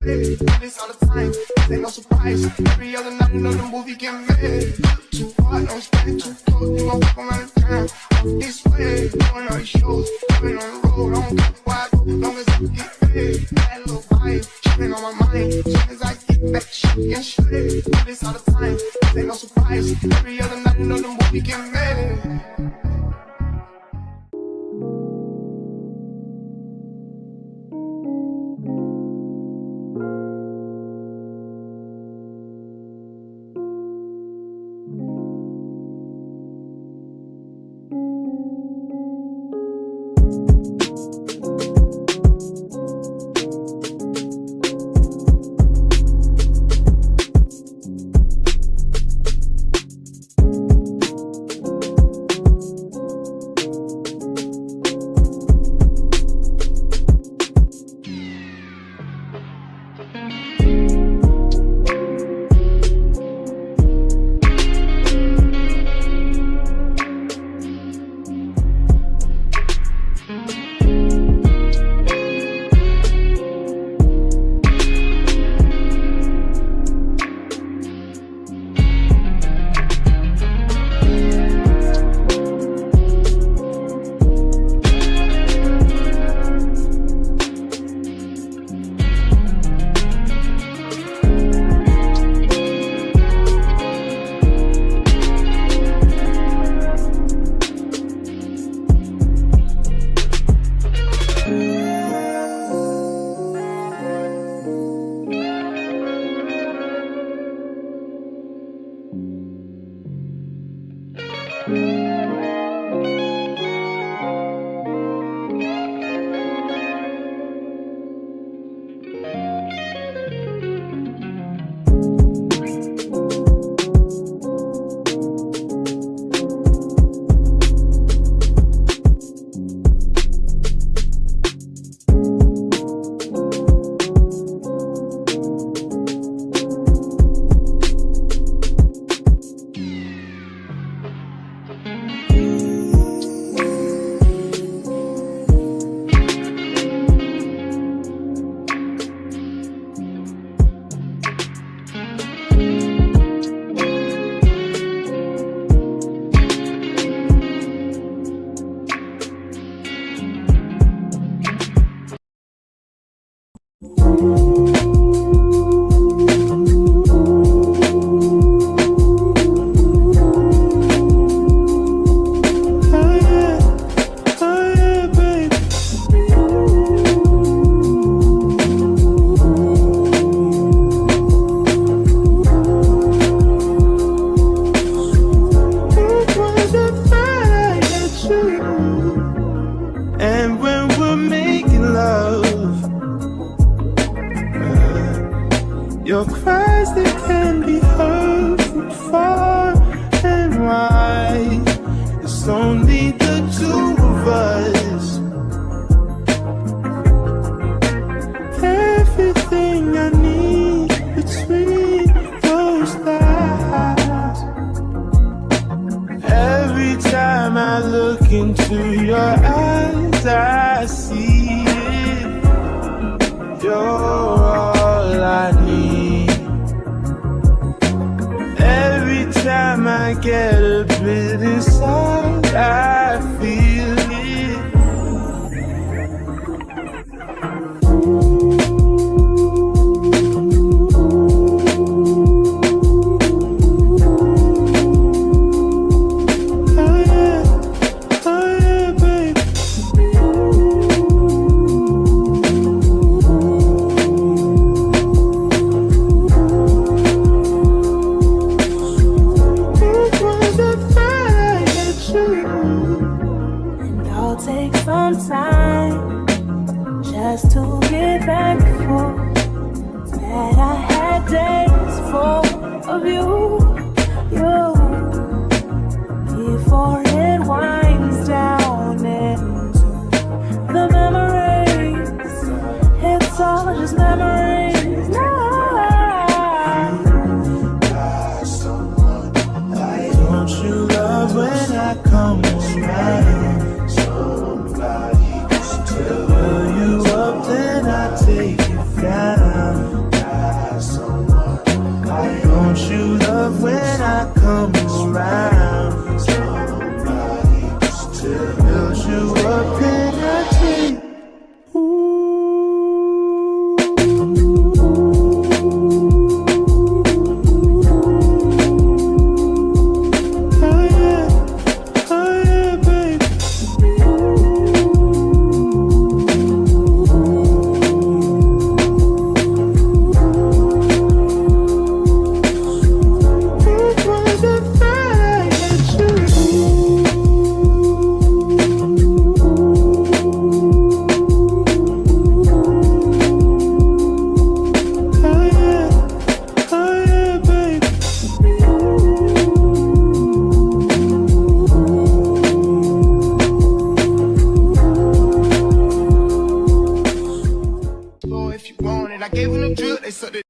Hey, do this all the time, this ain't no surprise. Every other night another movie get made. Too hard, don't stand too close. You gon' fuck around the town. Off this way, doing all these shows, living on the road. I don't care why, long as I get paid. That little vibe, tripping on my mind. Soon as I get back, shit get straight. Do this all the time, this ain't no surprise. Every other night another movie get made. Your cries that can be heard from far and wide. It's only the two of us. Everything I need between those thighs. Every time I look into your eyes, I see it. You're all I need. Every time I get a bit inside, I feel it. You drill, they suck the